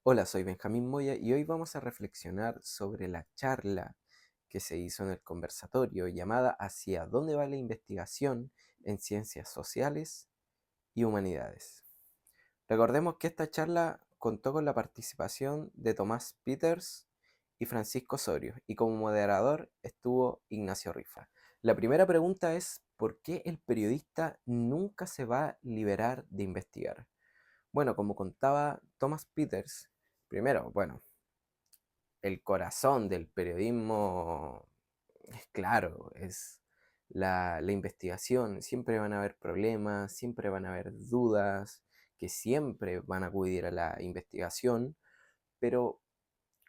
Hola, soy Benjamín Moya y hoy vamos a reflexionar sobre la charla que se hizo en el conversatorio llamada ¿Hacia dónde va la investigación en ciencias sociales y humanidades? Recordemos que esta charla contó con la participación de Tomás Peters y Francisco Osorio y como moderador estuvo Ignacio Rifa. La primera pregunta es ¿por qué el periodista nunca se va a liberar de investigar? Bueno, como contaba Thomas Peters, primero, bueno, el corazón del periodismo es claro, es la investigación. Siempre van a haber problemas, siempre van a haber dudas, que siempre van a acudir a la investigación, pero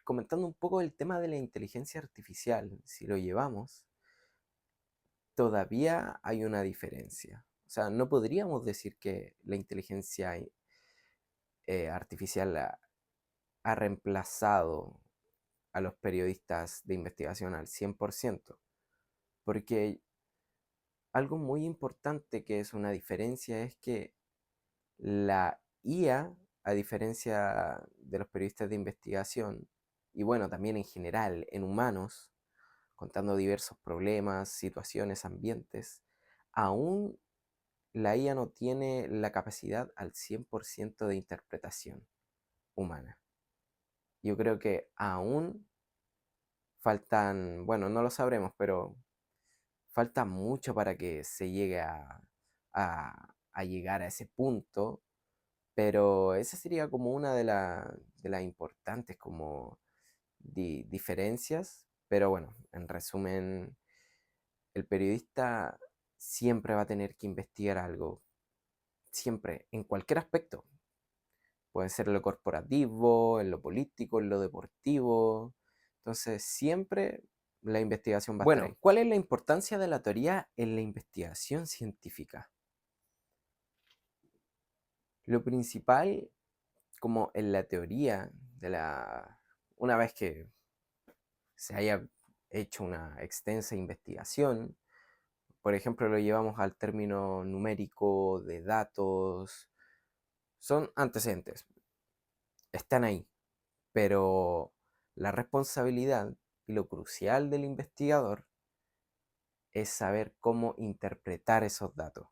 comentando un poco el tema de la inteligencia artificial, si lo llevamos, todavía hay una diferencia. O sea, no podríamos decir que la inteligencia artificial ha reemplazado a los periodistas de investigación al 100%, porque algo muy importante que es una diferencia es que la IA, a diferencia de los periodistas de investigación, y bueno, también en general en humanos, contando diversos problemas, situaciones, ambientes, aún la IA no tiene la capacidad al 100% de interpretación humana. Yo creo que aún faltan, bueno, no lo sabremos, pero falta mucho para que se llegue a llegar a ese punto, pero esa sería como una de las importantes como diferencias, pero bueno, en resumen, el periodista siempre va a tener que investigar algo, siempre, en cualquier aspecto. Puede ser en lo corporativo, en lo político, en lo deportivo. Entonces, siempre la investigación va a estar ahí. Bueno, ¿cuál es la importancia de la teoría en la investigación científica? Lo principal, como en la teoría una vez que se haya hecho una extensa investigación, por ejemplo, lo llevamos al término numérico de datos, son antecedentes, están ahí, pero la responsabilidad y lo crucial del investigador es saber cómo interpretar esos datos,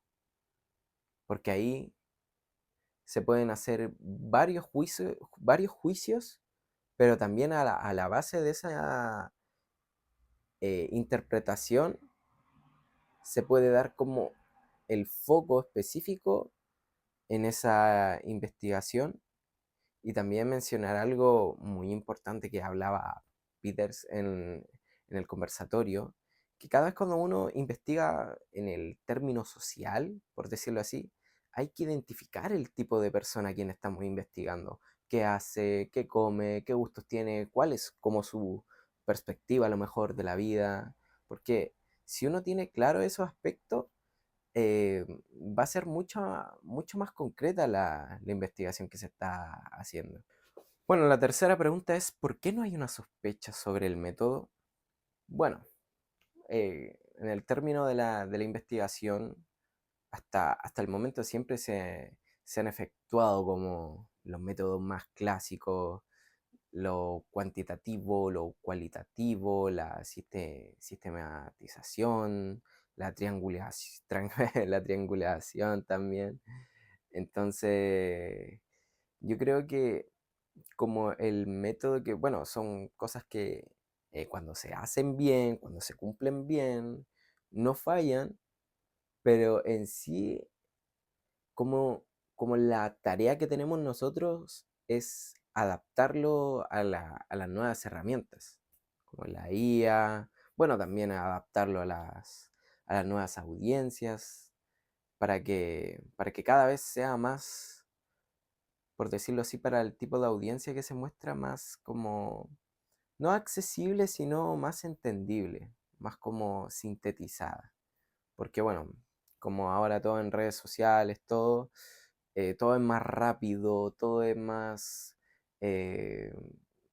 porque ahí se pueden hacer varios juicios, pero también a la base de esa interpretación se puede dar como el foco específico en esa investigación y también mencionar algo muy importante que hablaba Peters en el conversatorio, que cada vez cuando uno investiga en el término social, por decirlo así, hay que identificar el tipo de persona a quien estamos investigando, qué hace, qué come, qué gustos tiene, cuál es como su perspectiva a lo mejor de la vida, porque si uno tiene claro esos aspectos, va a ser mucho más concreta la investigación que se está haciendo. Bueno, la tercera pregunta es, ¿por qué no hay una sospecha sobre el método? Bueno, en el término de la investigación, hasta el momento siempre se han efectuado como los métodos más clásicos, lo cuantitativo, lo cualitativo, la sistematización, la triangulación también. Entonces, yo creo que como el método que, bueno, son cosas que cuando se hacen bien, cuando se cumplen bien, no fallan, pero en sí, como, como la tarea que tenemos nosotros es adaptarlo a las nuevas herramientas, como la IA, bueno, también adaptarlo a las nuevas audiencias, para que cada vez sea más, por decirlo así, para el tipo de audiencia que se muestra más como, no accesible, sino más entendible, más como sintetizada. Porque bueno, como ahora todo en redes sociales, todo es más rápido, todo es más, eh,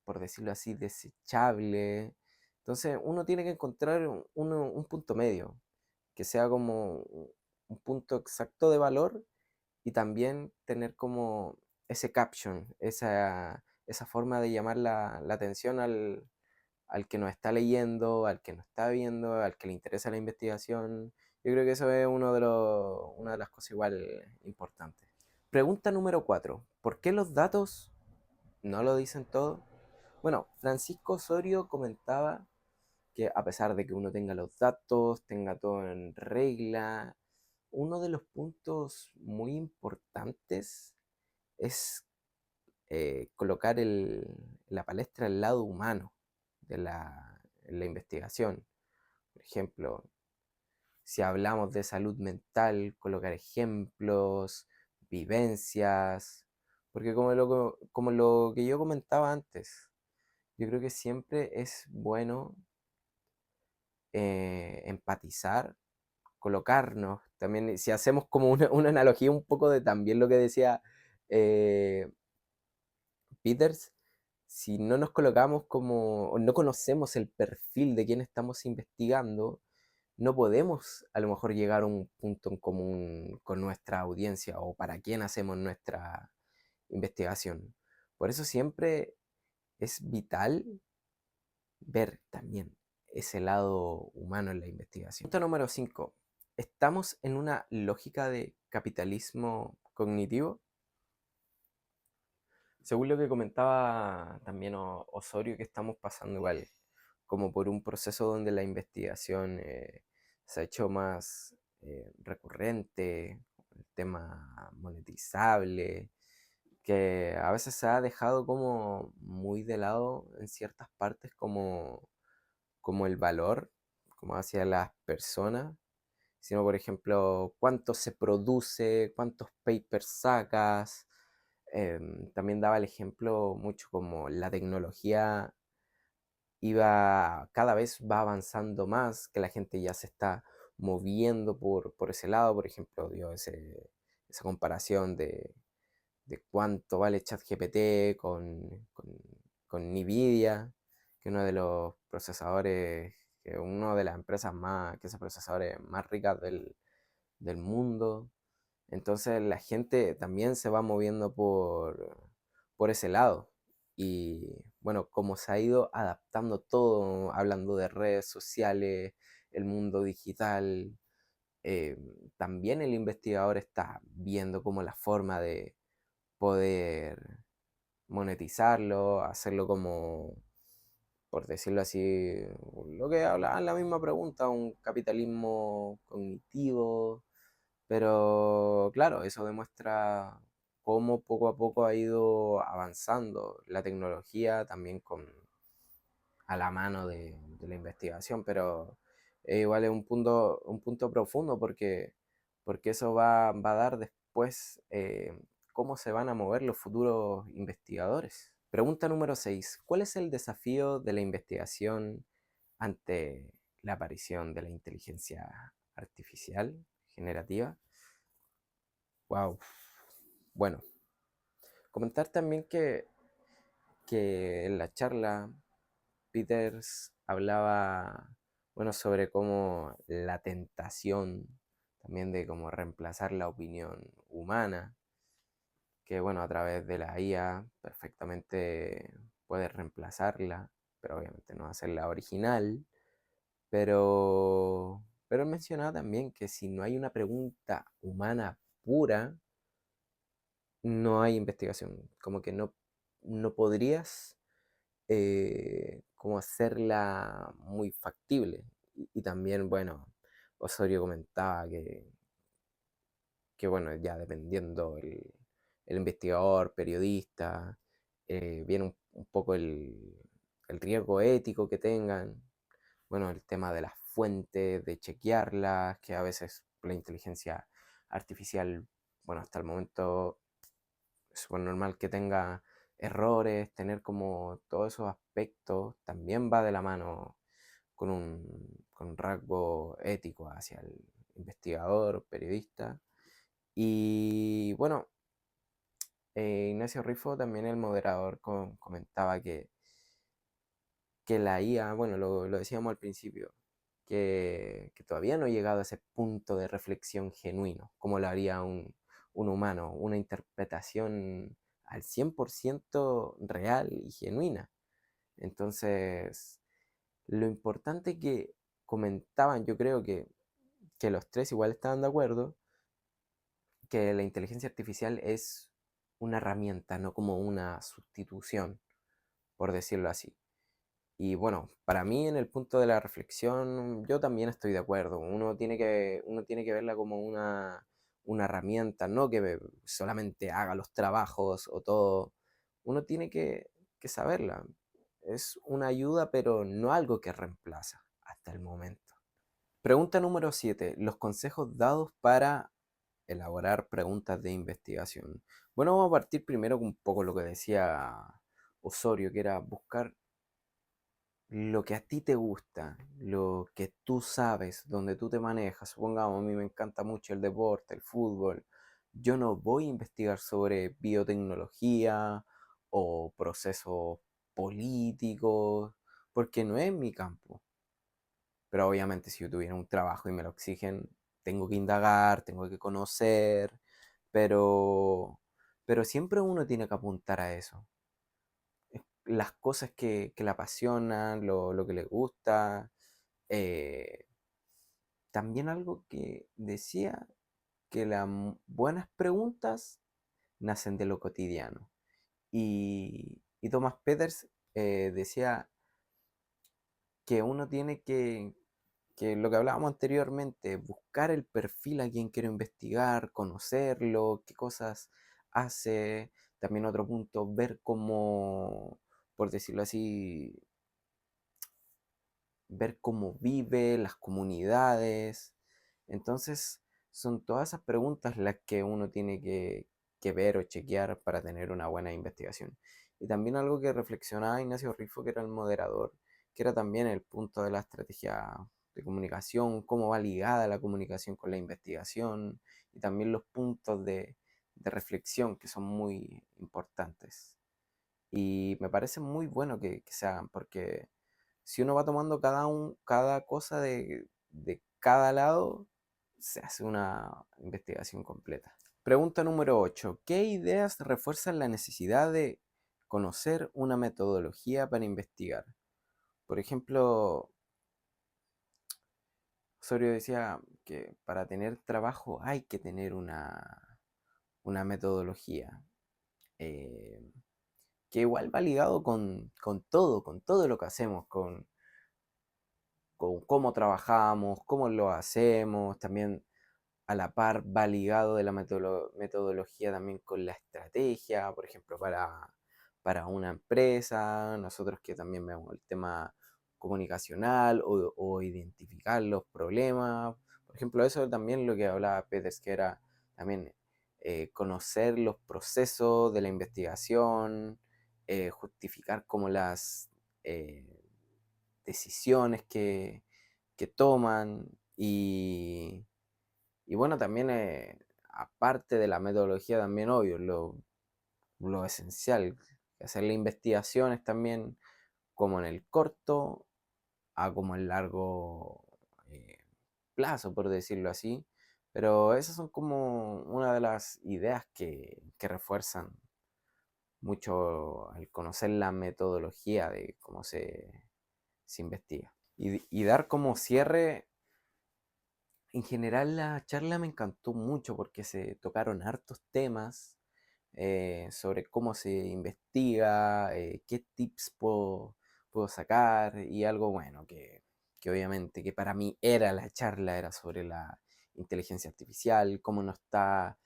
por decirlo así, desechable. Entonces uno tiene que encontrar un punto medio, que sea como un punto exacto de valor y también tener como ese caption, esa forma de llamar la atención al que nos está leyendo, al que nos está viendo, al que le interesa la investigación. Yo creo que eso es una de las cosas igual importantes. Pregunta número 4. ¿Por qué los datos no lo dicen todo? Bueno, Francisco Osorio comentaba que a pesar de que uno tenga los datos, tenga todo en regla, uno de los puntos muy importantes es colocar la palestra al lado humano de la investigación. Por ejemplo, si hablamos de salud mental, colocar ejemplos, vivencias, porque como lo que yo comentaba antes, yo creo que siempre es bueno empatizar, colocarnos, también si hacemos como una analogía un poco de también lo que decía eh, Peters, si no nos colocamos como, o no conocemos el perfil de quien estamos investigando, no podemos a lo mejor llegar a un punto en común con nuestra audiencia o para quién hacemos nuestra investigación. Por eso siempre es vital ver también ese lado humano en la investigación. Punto número 5. ¿Estamos en una lógica de capitalismo cognitivo? Según lo que comentaba también Osorio, que estamos pasando igual como por un proceso donde la investigación se ha hecho más recurrente, el tema monetizable, que a veces se ha dejado como muy de lado en ciertas partes como el valor, como hacia las personas, sino por ejemplo cuánto se produce, cuántos papers sacas. También daba el ejemplo mucho como la tecnología cada vez va avanzando más, que la gente ya se está moviendo por ese lado. Por ejemplo, dio esa comparación de cuánto vale ChatGPT con Nvidia, que uno de los procesadores, que una de las empresas más, que esos procesadores más ricas del mundo. Entonces la gente también se va moviendo por ese lado. Y bueno, como se ha ido adaptando todo, hablando de redes sociales, el mundo digital, eh, también el investigador está viendo como la forma de poder monetizarlo, hacerlo como, por decirlo así, lo que hablaba en la misma pregunta, un capitalismo cognitivo, pero claro, eso demuestra cómo poco a poco ha ido avanzando la tecnología también a la mano de la investigación, pero igual es un punto profundo porque eso va a dar después cómo se van a mover los futuros investigadores. Pregunta número 6. ¿Cuál es el desafío de la investigación ante la aparición de la inteligencia artificial generativa? Wow. Bueno, comentar también que en la charla Peters hablaba, bueno, sobre cómo la tentación también de cómo reemplazar la opinión humana, que bueno, a través de la IA perfectamente puede reemplazarla, pero obviamente no hacerla original. Pero él mencionaba también que si no hay una pregunta humana pura, no hay investigación. Como que no podrías como hacerla muy factible. Y también, bueno, Osorio comentaba que bueno, ya dependiendo el investigador, periodista, viene un poco el riesgo ético que tengan, bueno, el tema de las fuentes, de chequearlas, que a veces la inteligencia artificial, bueno, hasta el momento es súper normal que tenga errores, tener como todos esos aspectos, también va de la mano con un rasgo ético hacia el investigador, periodista. Y bueno, Ignacio Rifo, también el moderador, comentaba que la IA, bueno, lo decíamos al principio, que todavía no ha llegado a ese punto de reflexión genuino, como lo haría un humano, una interpretación al 100% real y genuina. Entonces, lo importante que comentaban, yo creo que los tres igual estaban de acuerdo, que la inteligencia artificial es una herramienta, no como una sustitución, por decirlo así. Y bueno, para mí en el punto de la reflexión, yo también estoy de acuerdo. Uno tiene que verla como una herramienta, no que solamente haga los trabajos o todo. Uno tiene que saberla. Es una ayuda, pero no algo que reemplaza hasta el momento. Pregunta número 7. Los consejos dados para elaborar preguntas de investigación. Bueno, vamos a partir primero con un poco lo que decía Osorio, que era buscar lo que a ti te gusta, lo que tú sabes, donde tú te manejas. Supongamos, a mí me encanta mucho el deporte, el fútbol. Yo no voy a investigar sobre biotecnología o procesos políticos, porque no es mi campo. Pero obviamente si yo tuviera un trabajo y me lo exigen, tengo que indagar, tengo que conocer, pero, pero siempre uno tiene que apuntar a eso. Las cosas que le apasionan, lo que le gusta. Eh, También algo que decía, que las buenas preguntas nacen de lo cotidiano. Y Thomas Peters decía que uno tiene que lo que hablábamos anteriormente, buscar el perfil a quien quiero investigar, conocerlo, qué cosas hace. También otro punto, ver cómo, por decirlo así, ver cómo vive, las comunidades. Entonces, son todas esas preguntas las que uno tiene que ver o chequear para tener una buena investigación. Y también algo que reflexionaba Ignacio Rifo, que era el moderador, que era también el punto de la estrategia de comunicación, cómo va ligada la comunicación con la investigación y también los puntos de reflexión que son muy importantes. Y me parece muy bueno que se hagan porque si uno va tomando cada cosa de cada lado, se hace una investigación completa. Pregunta número 8. ¿Qué ideas refuerzan la necesidad de conocer una metodología para investigar? Por ejemplo, Osorio decía que para tener trabajo hay que tener una metodología. eh, que igual va ligado con todo lo que hacemos, con cómo trabajamos, cómo lo hacemos, también a la par va ligado de la metodología también con la estrategia, por ejemplo, para una empresa, nosotros que también vemos el tema comunicacional o identificar los problemas. Por ejemplo, eso también lo que hablaba Peters, que era también conocer los procesos de la investigación, justificar como las eh, decisiones que toman y bueno, también aparte de la metodología, también obvio, lo esencial, hacer las investigaciones también como en el corto a como en largo eh, plazo, por decirlo así. Pero esas son como una de las ideas que refuerzan mucho al conocer la metodología de cómo se investiga. Y dar como cierre, en general la charla me encantó mucho porque se tocaron hartos temas sobre cómo se investiga, qué tips puedo sacar y algo bueno que obviamente que para mí era la charla, era sobre la inteligencia artificial, cómo nos está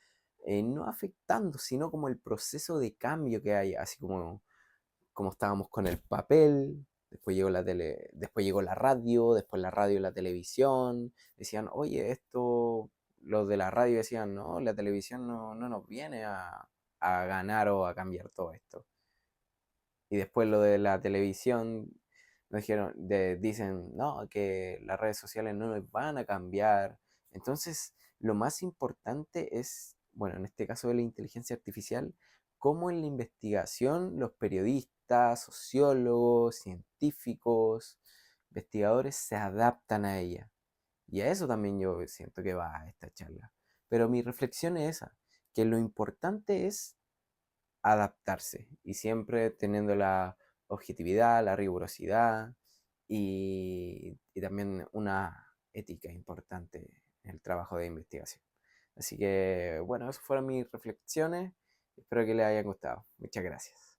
no afectando, sino como el proceso de cambio que hay, así como estábamos con el papel, después llegó la tele, después llegó la radio, después la radio y la televisión, decían, oye, esto, los de la radio decían, no, la televisión no nos viene a ganar o a cambiar todo esto. Y después lo de la televisión, nos dijeron, dicen, no, que las redes sociales no nos van a cambiar. Entonces, lo más importante es, bueno, en este caso de la inteligencia artificial, cómo en la investigación los periodistas, sociólogos, científicos, investigadores se adaptan a ella. Y a eso también yo siento que va esta charla. Pero mi reflexión es esa, que lo importante es adaptarse y siempre teniendo la objetividad, la rigurosidad y también una ética importante en el trabajo de investigación. Así que, bueno, esas fueron mis reflexiones. Espero que les hayan gustado. Muchas gracias.